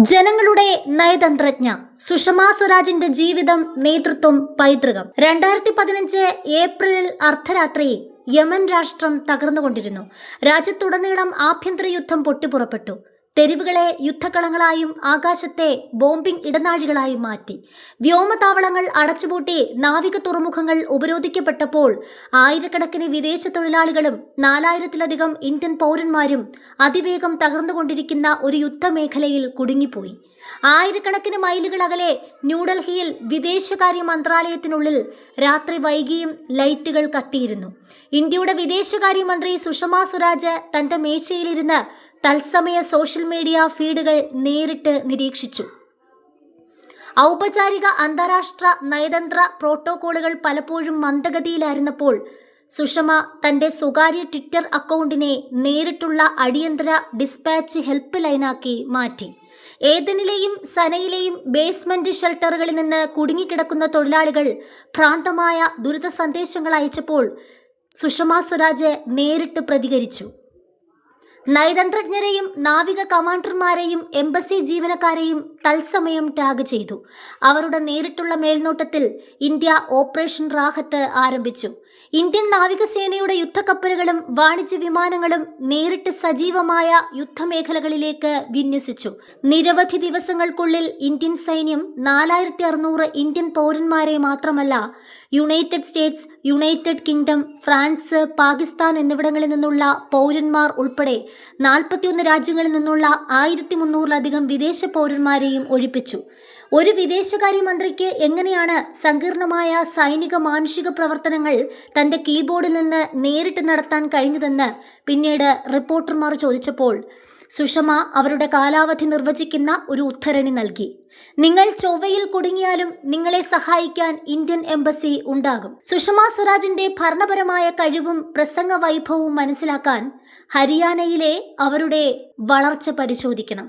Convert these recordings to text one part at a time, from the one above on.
ജനങ്ങളുടെ നയതന്ത്രജ്ഞ സുഷമാ സ്വരാജിന്റെ ജീവിതം, നേതൃത്വം, പൈതൃകം. 2015 ഏപ്രിലിൽ അർദ്ധരാത്രി യമൻ രാഷ്ട്രം തകർന്നുകൊണ്ടിരുന്നു. രാജ്യത്തുടനീളം ആഭ്യന്തര യുദ്ധം പൊട്ടിപ്പുറപ്പെട്ടു. തെരുവുകളെ യുദ്ധക്കളങ്ങളായും ആകാശത്തെ ബോംബിംഗ് ഇടനാഴികളായും മാറ്റി. വ്യോമതാവളങ്ങൾ അടച്ചുപൂട്ടി നാവിക തുറമുഖങ്ങൾ ഉപരോധിക്കപ്പെട്ടപ്പോൾ ആയിരക്കണക്കിന് വിദേശ തൊഴിലാളികളും 4000-ലധികം ഇന്ത്യൻ പൗരന്മാരും അതിവേഗം തകർന്നുകൊണ്ടിരിക്കുന്ന ഒരു യുദ്ധമേഖലയിൽ കുടുങ്ങിപ്പോയി. ആയിരക്കണക്കിന് മൈലുകൾ അകലെ ന്യൂഡൽഹിയിൽ വിദേശകാര്യ മന്ത്രാലയത്തിനുള്ളിൽ രാത്രി വൈകിയും ലൈറ്റുകൾ കത്തിയിരുന്നു. ഇന്ത്യയുടെ വിദേശകാര്യമന്ത്രി സുഷമാ സ്വരാജ് തന്റെ മേശയിലിരുന്ന് തത്സമയ സോഷ്യൽ മീഡിയ ഫീഡുകൾ നേരിട്ട് നിരീക്ഷിച്ചു. ഔപചാരിക അന്താരാഷ്ട്ര നയതന്ത്ര പ്രോട്ടോകോളുകൾ പലപ്പോഴും മന്ദഗതിയിലായിരുന്നപ്പോൾ സുഷമ തന്റെ സ്വകാര്യ ട്വിറ്റർ അക്കൗണ്ടിനെ നേരിട്ടുള്ള അടിയന്തര ഡിസ്പാച്ച് ഹെൽപ്പ് ലൈനാക്കി മാറ്റി. ഏദനിലെയും സനയിലെയും ബേസ്മെന്റ് ഷെൽട്ടറുകളിൽ നിന്ന് കുടുങ്ങിക്കിടക്കുന്ന തൊഴിലാളികൾ ഭ്രാന്തമായ ദുരിത സന്ദേശങ്ങൾ അയച്ചപ്പോൾ സുഷമാ സ്വരാജ് നേരിട്ട് പ്രതികരിച്ചു. നയതന്ത്രജ്ഞരെയും നാവിക കമാൻഡർമാരെയും എംബസി ജീവനക്കാരെയും തത്സമയം ടാഗ് ചെയ്തു. അവരുടെ നേരിട്ടുള്ള മേൽനോട്ടത്തിൽ ഇന്ത്യ ഓപ്പറേഷൻ റാഹത്ത് ആരംഭിച്ചു. ഇന്ത്യൻ നാവികസേനയുടെ യുദ്ധക്കപ്പലുകളും വാണിജ്യ വിമാനങ്ങളും നേരിട്ട് സജീവമായ യുദ്ധമേഖലകളിലേക്ക് വിന്യസിച്ചു. നിരവധി ദിവസങ്ങൾക്കുള്ളിൽ ഇന്ത്യൻ സൈന്യം 4600 ഇന്ത്യൻ പൗരന്മാരെ മാത്രമല്ല, United States, United kingdom, France, Pakistan എന്നിവിടങ്ങളിൽ നിന്നുള്ള പൗരന്മാർ ഉൾപ്പെടെ 41 രാജ്യങ്ങളിൽ നിന്നുള്ള 1300-ലധികം വിദേശ പൗരന്മാരെയും ഒഴിപ്പിച്ചു. ഒരു വിദേശകാര്യമന്ത്രിക്ക് എങ്ങനെയാണ് സങ്കീർണമായ സൈനിക മാനുഷിക പ്രവർത്തനങ്ങൾ തന്റെ കീബോർഡിൽ നിന്ന് നേരിട്ട് നടത്താൻ കഴിഞ്ഞതെന്ന് പിന്നീട് റിപ്പോർട്ടർമാർ ചോദിച്ചപ്പോൾ സുഷമ അവരുടെ കാലാവധി നിർവചിക്കുന്ന ഒരു ഉദ്ധരണി നൽകി. നിങ്ങൾ ചൊവ്വയിൽ കുടുങ്ങിയാലും നിങ്ങളെ സഹായിക്കാൻ ഇന്ത്യൻ എംബസി ഉണ്ടാകും. സുഷമാ സ്വരാജിന്റെ ഭരണപരമായ കഴിവും പ്രസംഗ വൈഭവവും മനസ്സിലാക്കാൻ ഹരിയാനയിലെ അവരുടെ വളർച്ച പരിശോധിക്കണം.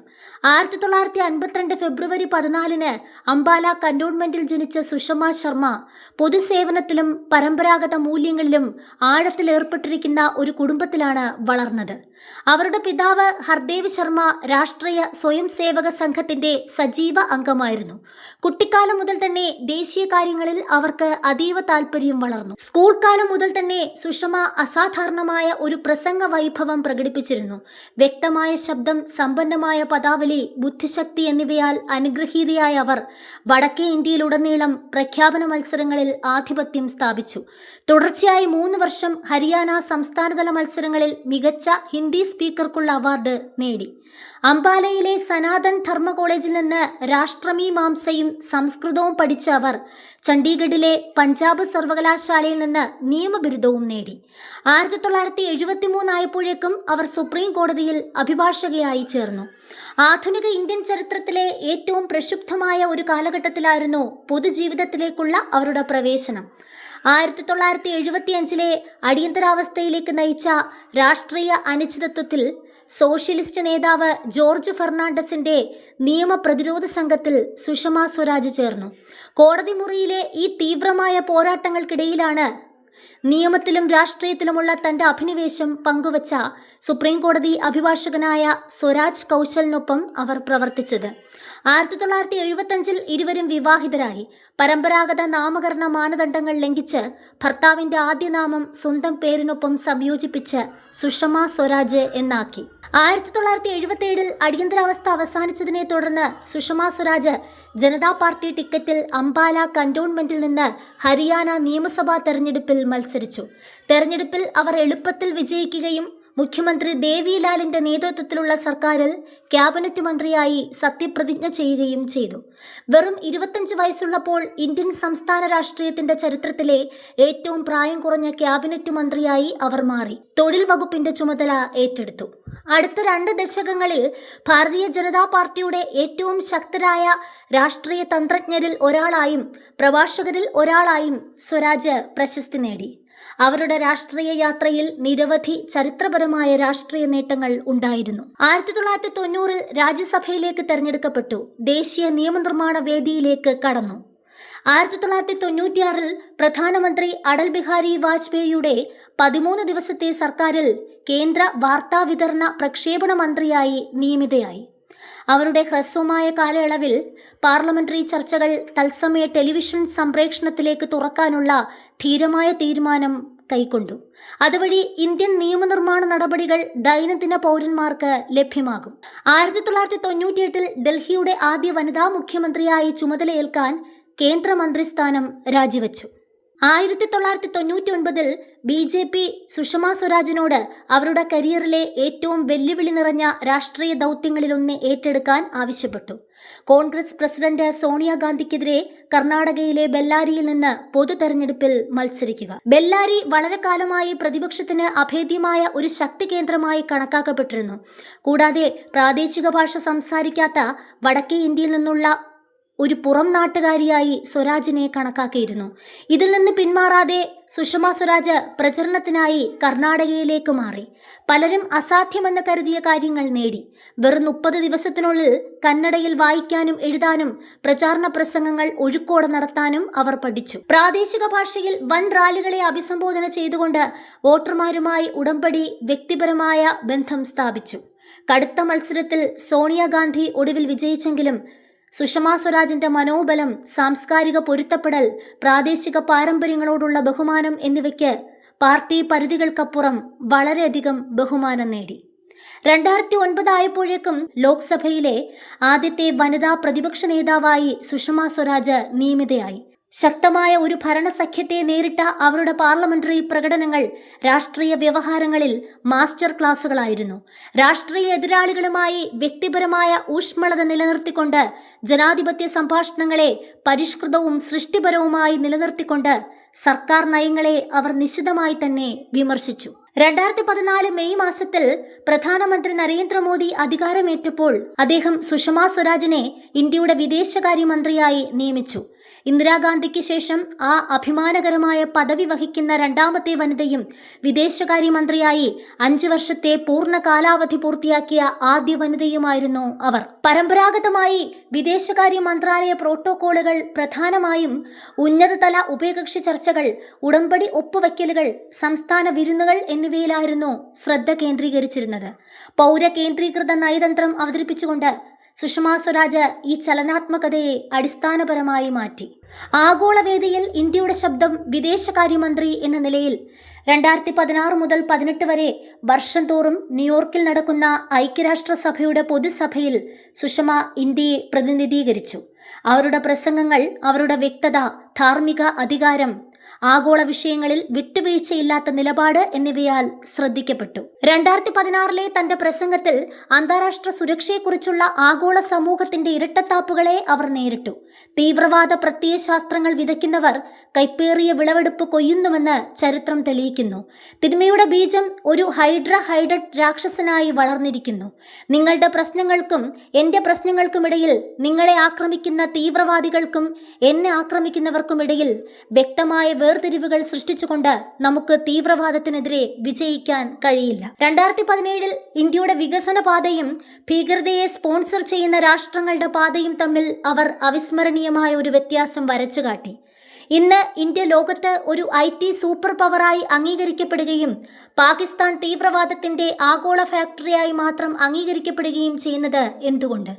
1952 ഫെബ്രുവരി 14 അംബാല കന്റോൺമെന്റിൽ ജനിച്ച സുഷമ ശർമ്മ പൊതുസേവനത്തിലും പരമ്പരാഗത മൂല്യങ്ങളിലും ആഴത്തിലേർപ്പെട്ടിരിക്കുന്ന ഒരു കുടുംബത്തിലാണ് വളർന്നത്. അവരുടെ പിതാവ് ഹർദേവ് ശർമ്മ രാഷ്ട്രീയ സ്വയം സേവക സംഘത്തിന്റെ സജീവ അംഗമായിരുന്നു. കുട്ടിക്കാലം മുതൽ തന്നെ ദേശീയ കാര്യങ്ങളിൽ അവർക്ക് അതീവ താല്പര്യം വളർന്നു. സ്കൂൾ കാലം മുതൽ തന്നെ സുഷമ അസാധാരണമായ ഒരു പ്രസംഗ വൈഭവം പ്രകടിപ്പിച്ചിരുന്നു. വ്യക്തമായ ശബ്ദം, സമ്പന്നമായ പദാവലി, ബുദ്ധിശക്തി എന്നിവയാൽ അനുഗ്രഹീതയായ അവർ വടക്കേ ഇന്ത്യയിലുടനീളം പ്രഖ്യാപന മത്സരങ്ങളിൽ ആധിപത്യം സ്ഥാപിച്ചു. തുടർച്ചയായി 3 വർഷം ഹരിയാന സംസ്ഥാനതല മത്സരങ്ങളിൽ മികച്ച ഹിന്ദി സ്പീക്കർക്കുള്ള അവാർഡ് നേടി. അംബാലയിലെ സനാതൻ ധർമ്മ കോളേജിൽ നിന്ന് രാഷ്ട്രമീമാംസയും സംസ്കൃതവും പഠിച്ച അവർ ചണ്ഡീഗഡിലെ പഞ്ചാബ് സർവകലാശാലയിൽ നിന്ന് നിയമബിരുദവും നേടി. 1973 ആയപ്പോഴേക്കും അവർ സുപ്രീം കോടതിയിൽ അഭിഭാഷകയായി ചേർന്നു. ആധുനിക ഇന്ത്യൻ ചരിത്രത്തിലെ ഏറ്റവും പ്രക്ഷുബ്ധമായ ഒരു കാലഘട്ടത്തിലായിരുന്നു പൊതുജീവിതത്തിലേക്കുള്ള അവരുടെ പ്രവേശനം. 1975 അടിയന്തരാവസ്ഥയിലേക്ക് നയിച്ച രാഷ്ട്രീയ അനിശ്ചിതത്വത്തിൽ സോഷ്യലിസ്റ്റ് നേതാവ് ജോർജ് ഫെർണാണ്ടസിന്റെ നിയമപ്രതിരോധ സംഘത്തിൽ സുഷമാ സ്വരാജ് ചേർന്നു. കോടതി മുറിയിലെ ഈ തീവ്രമായ പോരാട്ടങ്ങൾക്കിടയിലാണ് നിയമത്തിലും രാഷ്ട്രീയത്തിലുമുള്ള തന്റെ അഭിനിവേശം പങ്കുവച്ച സുപ്രീം കോടതി അഭിഭാഷകനായ സ്വരാജ് കൗശലിനൊപ്പം അവർ പ്രവർത്തിച്ചത്. 1975 ഇരുവരും വിവാഹിതരായി. പരമ്പരാഗത നാമകരണ മാനദണ്ഡങ്ങൾ ലംഘിച്ച് ഭർത്താവിന്റെ ആദ്യ നാമം സ്വന്തം പേരിനൊപ്പം സംയോജിപ്പിച്ച് സുഷമാ സ്വരാജ് എന്നാക്കി. 1977 അടിയന്തരാവസ്ഥ അവസാനിച്ചതിനെ തുടർന്ന് സുഷമാ സ്വരാജ് ജനതാ പാർട്ടി ടിക്കറ്റിൽ അംബാല കന്റോൺമെന്റിൽ നിന്ന് ഹരിയാന നിയമസഭാ തെരഞ്ഞെടുപ്പിൽ മത്സരിച്ചു. തെരഞ്ഞെടുപ്പിൽ അവർ എളുപ്പത്തിൽ വിജയിക്കുകയും മുഖ്യമന്ത്രി ദേവിലാലിന്റെ നേതൃത്വത്തിലുള്ള സർക്കാരിൽ ക്യാബിനറ്റ് മന്ത്രിയായി സത്യപ്രതിജ്ഞ ചെയ്യുകയും ചെയ്തു. വെറും 25 വയസ്സുള്ളപ്പോൾ ഇന്ത്യൻ സംസ്ഥാന രാഷ്ട്രീയത്തിന്റെ ചരിത്രത്തിലെ ഏറ്റവും പ്രായം കുറഞ്ഞ ക്യാബിനറ്റ് മന്ത്രിയായി അവർ മാറി. തൊഴിൽ വകുപ്പിന്റെ ചുമതല ഏറ്റെടുത്തു. അടുത്ത 2 ദശകങ്ങളിൽ ഭാരതീയ ജനതാ പാർട്ടിയുടെ ഏറ്റവും ശക്തരായ രാഷ്ട്രീയ തന്ത്രജ്ഞരിൽ ഒരാളായും പ്രഭാഷകരിൽ ഒരാളായും സ്വരാജ് പ്രശസ്തി നേടി. അവരുടെ രാഷ്ട്രീയ യാത്രയിൽ നിരവധി ചരിത്രപരമായ രാഷ്ട്രീയ നേട്ടങ്ങൾ ഉണ്ടായിരുന്നു. 1990 രാജ്യസഭയിലേക്ക് തെരഞ്ഞെടുക്കപ്പെട്ടു. ദേശീയ നിയമനിർമ്മാണ വേദിയിലേക്ക് കടന്നു. 1996 പ്രധാനമന്ത്രി അടൽ ബിഹാരി വാജ്പേയിയുടെ 13 ദിവസത്തെ സർക്കാരിൽ കേന്ദ്ര വാർത്താവിതരണ പ്രക്ഷേപണ മന്ത്രിയായി നിയമിതയായി. അവരുടെ ഹ്രസ്വമായ കാലയളവിൽ പാർലമെന്ററി ചർച്ചകൾ തത്സമയ ടെലിവിഷൻ സംപ്രേഷണത്തിലേക്ക് തുറക്കാനുള്ള ധീരമായ തീരുമാനം കൈക്കൊണ്ടു. അതുവഴി ഇന്ത്യൻ നിയമനിർമ്മാണ നടപടികൾ ദൈനംദിന പൗരന്മാർക്ക് ലഭ്യമാകും. 1998 ഡൽഹിയുടെ ആദ്യ വനിതാ മുഖ്യമന്ത്രിയായി ചുമതലയേൽക്കാൻ കേന്ദ്രമന്ത്രിസ്ഥാനം രാജിവെച്ചു. 1999 BJP സുഷമ സ്വരാജിനോട് അവരുടെ കരിയറിലെ ഏറ്റവും വെല്ലുവിളി നിറഞ്ഞ രാഷ്ട്രീയ ദൗത്യങ്ങളിലൊന്ന് ഏറ്റെടുക്കാൻ ആവശ്യപ്പെട്ടു. കോൺഗ്രസ് പ്രസിഡന്റ് സോണിയാഗാന്ധിക്കെതിരെ കർണാടകയിലെ ബെല്ലാരിയിൽ നിന്ന് പൊതു തെരഞ്ഞെടുപ്പിൽ മത്സരിക്കുക. ബെല്ലാരി വളരെ കാലമായി പ്രതിപക്ഷത്തിന് അഭേദ്യമായ ഒരു ശക്തി കേന്ദ്രമായി കണക്കാക്കപ്പെട്ടിരുന്നു. കൂടാതെ പ്രാദേശിക ഭാഷ സംസാരിക്കാത്ത വടക്കേ ഇന്ത്യയിൽ നിന്നുള്ള ഒരു പുറം നാട്ടുകാരിയായി സ്വരാജിനെ കണക്കാക്കിയിരുന്നു. ഇതിൽ നിന്ന് പിന്മാറാതെ സുഷമ സ്വരാജ് പ്രചരണത്തിനായി കർണാടകയിലേക്ക് മാറി. പലരും അസാധ്യമെന്ന് കരുതിയ കാര്യങ്ങൾ നേടി. വെറും 30 ദിവസത്തിനുള്ളിൽ കന്നഡയിൽ വായിക്കാനും എഴുതാനും പ്രചാരണ പ്രസംഗങ്ങൾ ഒഴുക്കോടെ നടത്താനും അവർ പഠിച്ചു. പ്രാദേശിക ഭാഷയിൽ വൻ റാലികളെ അഭിസംബോധന ചെയ്തുകൊണ്ട് വോട്ടർമാരുമായി ഉടമ്പടി, വ്യക്തിപരമായ ബന്ധം സ്ഥാപിച്ചു. കടുത്ത മത്സരത്തിൽ സോണിയാഗാന്ധി ഒടുവിൽ വിജയിച്ചെങ്കിലും സുഷമ സ്വരാജിന്റെ മനോബലം, സാംസ്കാരിക പൊരുത്തപ്പെടൽ, പ്രാദേശിക പാരമ്പര്യങ്ങളോടുള്ള ബഹുമാനം എന്നിവയ്ക്ക് പാർട്ടി പരിധികൾക്കപ്പുറം വളരെയധികം ബഹുമാനം നേടി. 2009 ആയപ്പോഴേക്കും ലോക്സഭയിലെ ആദ്യത്തെ വനിതാ പ്രതിപക്ഷ നേതാവായി സുഷമ സ്വരാജ് നിയമിതയായി. ശക്തമായ ഒരു ഭരണസഖ്യത്തെ നേരിട്ട അവരുടെ പാർലമെന്ററി പ്രകടനങ്ങൾ രാഷ്ട്രീയ വ്യവഹാരങ്ങളിൽ മാസ്റ്റർ ക്ലാസുകളായിരുന്നു. രാഷ്ട്രീയ എതിരാളികളുമായി വ്യക്തിപരമായ ഊഷ്മളത നിലനിർത്തിക്കൊണ്ട്, ജനാധിപത്യ സംഭാഷണങ്ങളെ പരിഷ്കൃതവും സൃഷ്ടിപരവുമായി നിലനിർത്തിക്കൊണ്ട് സർക്കാർ നയങ്ങളെ അവർ നിശിതമായി തന്നെ വിമർശിച്ചു. 2014 മെയ് മാസത്തിൽ പ്രധാനമന്ത്രി നരേന്ദ്രമോദി അധികാരമേറ്റപ്പോൾ അദ്ദേഹം സുഷമ സ്വരാജിനെ ഇന്ത്യയുടെ വിദേശകാര്യമന്ത്രിയായി നിയമിച്ചു. ഇന്ദിരാഗാന്ധിക്ക് ശേഷം ആ അഭിമാനകരമായ പദവി വഹിക്കുന്ന രണ്ടാമത്തെ വനിതയും വിദേശകാര്യമന്ത്രിയായി 5 വർഷത്തെ പൂർണ്ണ കാലാവധി പൂർത്തിയാക്കിയ ആദ്യ വനിതയുമായിരുന്നു അവർ. പരമ്പരാഗതമായി വിദേശകാര്യ മന്ത്രാലയ പ്രോട്ടോക്കോളുകൾ പ്രധാനമായും ഉന്നതതല ഉഭയകക്ഷി ചർച്ചകൾ, ഉടമ്പടി ഒപ്പുവയ്ക്കലുകൾ, സംസ്ഥാന വിരുന്നുകൾ എന്നിവയിലായിരുന്നു ശ്രദ്ധ കേന്ദ്രീകരിച്ചിരുന്നത്. പൗരകേന്ദ്രീകൃത നയതന്ത്രം അവതരിപ്പിച്ചുകൊണ്ട് സുഷമ സ്വരാജ് ഈ ചലനാത്മകതയെ അടിസ്ഥാനപരമായി മാറ്റി. ആഗോളവേദിയിൽ ഇന്ത്യയുടെ ശബ്ദം വിദേശകാര്യമന്ത്രി എന്ന നിലയിൽ 2016 മുതൽ 18 വരെ വർഷം തോറും ന്യൂയോർക്കിൽ നടക്കുന്ന ഐക്യരാഷ്ട്രസഭയുടെ പൊതുസഭയിൽ സുഷമ ഇന്ത്യയെ പ്രതിനിധീകരിച്ചു. അവരുടെ പ്രസംഗങ്ങൾ അവരുടെ വ്യക്തത, ധാർമ്മിക അധികാരം, ആഗോള വിഷയങ്ങളിൽ വിട്ടുവീഴ്ചയില്ലാത്ത നിലപാട് എന്നിവയാൽ ശ്രദ്ധിക്കപ്പെട്ടു. 2016 തന്റെ പ്രസംഗത്തിൽ അന്താരാഷ്ട്ര സുരക്ഷയെക്കുറിച്ചുള്ള ആഗോള സമൂഹത്തിന്റെ ഇരട്ടത്താപ്പുകളെ അവർ നേരിട്ടു. തീവ്രവാദ പ്രത്യയശാസ്ത്രങ്ങൾ വിതയ്ക്കുന്നവർ കൈപ്പേറിയ വിളവെടുപ്പ് കൊയ്യുന്നുവെന്ന് ചരിത്രം തെളിയിക്കുന്നു. തിന്മയുടെ ബീജം ഒരു ഹൈഡഡ് രാക്ഷസനായി വളർന്നിരിക്കുന്നു. നിങ്ങളുടെ പ്രശ്നങ്ങൾക്കും എന്റെ പ്രശ്നങ്ങൾക്കുമിടയിൽ, നിങ്ങളെ ആക്രമിക്കുന്ന തീവ്രവാദികൾക്കും എന്നെ ആക്രമിക്കുന്നവർക്കുമിടയിൽ വ്യക്തമായ വേർതിരിവുകൾ സൃഷ്ടിച്ചുകൊണ്ട് നമുക്ക് തീവ്രവാദത്തിനെതിരെ വിജയിക്കാൻ കഴിയില്ല. 2017 ഇന്ത്യയുടെ വികസന പാതയും ഭീകരതയെ സ്പോൺസർ ചെയ്യുന്ന രാഷ്ട്രങ്ങളുടെ പാതയും തമ്മിൽ അവർ അവിസ്മരണീയമായ ഒരു വ്യത്യാസം വരച്ചുകാട്ടി. ഇന്ന് ഇന്ത്യ ലോകത്ത് ഒരു IT സൂപ്പർ പവറായി അംഗീകരിക്കപ്പെടുകയും പാകിസ്ഥാൻ തീവ്രവാദത്തിന്റെ ആഗോള ഫാക്ടറിയായി മാത്രം അംഗീകരിക്കപ്പെടുകയും ചെയ്യുന്നത് എന്തുകൊണ്ട്?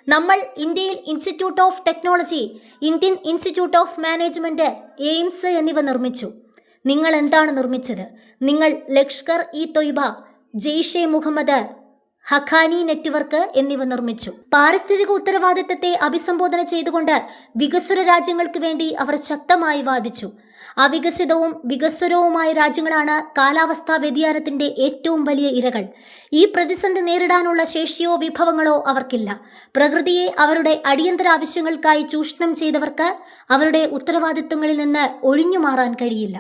നമ്മൾ ഇന്ത്യയിൽ institute of technology, Indian institute of management, AIIMS എന്നിവ നിർമ്മിച്ചു. നിങ്ങൾ എന്താണ് നിർമ്മിച്ചത്? നിങ്ങൾ ലഷ്കർ-ഇ-തൊയ്ബ, ജെയ്ഷെ മുഹമ്മദ്, ഹഖാനി നെറ്റ്വർക്ക് എന്നിവ നിർമ്മിച്ചു. പാരിസ്ഥിതിക ഉത്തരവാദിത്തത്തെ അഭിസംബോധന ചെയ്തുകൊണ്ട് വികസ്വര രാജ്യങ്ങൾക്ക് വേണ്ടി അവർ ശക്തമായി വാദിച്ചു. അവികസിതവും വികസ്വരവുമായ രാജ്യങ്ങളാണ് കാലാവസ്ഥാ വ്യതിയാനത്തിന്റെ ഏറ്റവും വലിയ ഇരകൾ. ഈ പ്രതിസന്ധി നേരിടാനുള്ള ശേഷിയോ വിഭവങ്ങളോ അവർക്കില്ല. പ്രകൃതിയെ അവരുടെ അടിയന്തര ആവശ്യങ്ങൾക്കായി ചൂഷണം ചെയ്തവർക്ക് അവരുടെ ഉത്തരവാദിത്തങ്ങളിൽ നിന്ന് ഒഴിഞ്ഞുമാറാൻ കഴിയില്ല.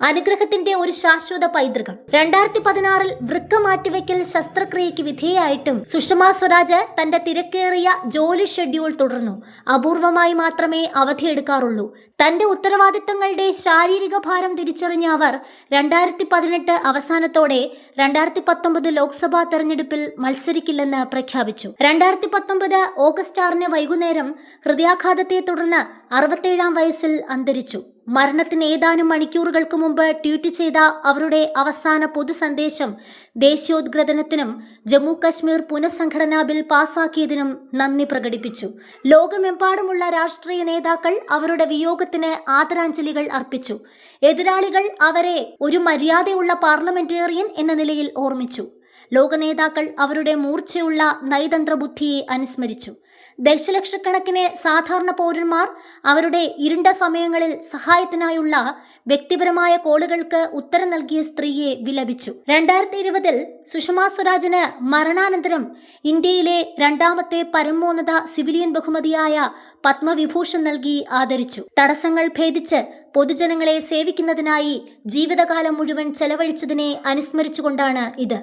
അനുഗ്രഹത്തിന്റെ ഒരു ശാശ്വത പൈതൃകം. 2016 വൃക്ക മാറ്റിവെക്കൽ ശസ്ത്രക്രിയയ്ക്ക് വിധേയായിട്ടും സുഷമ സ്വരാജ് തന്റെ തിരക്കേറിയ ജോലി ഷെഡ്യൂൾ തുടർന്നു. അപൂർവമായി മാത്രമേ അവധിയെടുക്കാറുള്ളൂ. തന്റെ ഉത്തരവാദിത്തങ്ങളുടെ ശാരീരിക ഭാരം തിരിച്ചറിഞ്ഞ അവർ 2018 അവസാനത്തോടെ 2019 ലോക്സഭാ തെരഞ്ഞെടുപ്പിൽ മത്സരിക്കില്ലെന്ന് പ്രഖ്യാപിച്ചു. 2019 ഓഗസ്റ്റ് 6 വൈകുന്നേരം ഹൃദയാഘാതത്തെ തുടർന്ന് 67-ാം വയസ്സിൽ അന്തരിച്ചു. മരണത്തിന് ഏതാനും മണിക്കൂറുകൾക്ക് മുമ്പ് ട്വീറ്റ് ചെയ്ത അവരുടെ അവസാന പൊതുസന്ദേശം ദേശീയോദ്ഗ്രഥനത്തിനും ജമ്മു കശ്മീർ പുനഃസംഘടനാ ബിൽ പാസാക്കിയതിനും നന്ദി പ്രകടിപ്പിച്ചു. ലോകമെമ്പാടുമുള്ള രാഷ്ട്രീയ നേതാക്കൾ അവരുടെ വിയോഗത്തിന് ആദരാഞ്ജലികൾ അർപ്പിച്ചു. എതിരാളികൾ അവരെ ഒരു മര്യാദയുള്ള പാർലമെന്റേറിയൻ എന്ന നിലയിൽ ഓർമ്മിച്ചു. ലോക നേതാക്കൾ അവരുടെ മൂർച്ചയുള്ള നയതന്ത്ര ബുദ്ധിയെ അനുസ്മരിച്ചു. ദശലക്ഷക്കണക്കിന് സാധാരണ പൗരന്മാർ അവരുടെ ഇരുണ്ട സമയങ്ങളിൽ സഹായത്തിനായുള്ള വ്യക്തിപരമായ കോളുകൾക്ക് ഉത്തരം നൽകിയ സ്ത്രീയെ വിലപിച്ചു. 2020 സുഷമാ സ്വരാജിന് മരണാനന്തരം ഇന്ത്യയിലെ രണ്ടാമത്തെ പരമോന്നത സിവിലിയൻ ബഹുമതിയായ പത്മവിഭൂഷൺ നൽകി ആദരിച്ചു. തടസ്സങ്ങൾ ഭേദിച്ച് പൊതുജനങ്ങളെ സേവിക്കുന്നതിനായി ജീവിതകാലം മുഴുവൻ ചെലവഴിച്ചതിനെ അനുസ്മരിച്ചുകൊണ്ടാണ് ഇത്.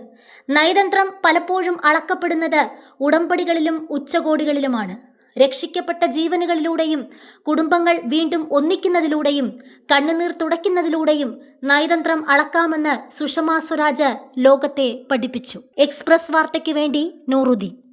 നയതന്ത്രം പലപ്പോഴും അളക്കപ്പെടുന്നത് ഉടമ്പടികളിലും ഉച്ചകോടികളിലുമാണ്. രക്ഷിക്കപ്പെട്ട ജീവനുകളിലൂടെയും കുടുംബങ്ങൾ വീണ്ടും ഒന്നിക്കുന്നതിലൂടെയും കണ്ണുനീർ തുടയ്ക്കുന്നതിലൂടെയും നയതന്ത്രം അളക്കാമെന്ന് സുഷമാ സ്വരാജ് ലോകത്തെ പഠിപ്പിച്ചു. എക്സ്പ്രസ് വാർത്തയ്ക്ക് വേണ്ടി നൂറുദ്ദീൻ.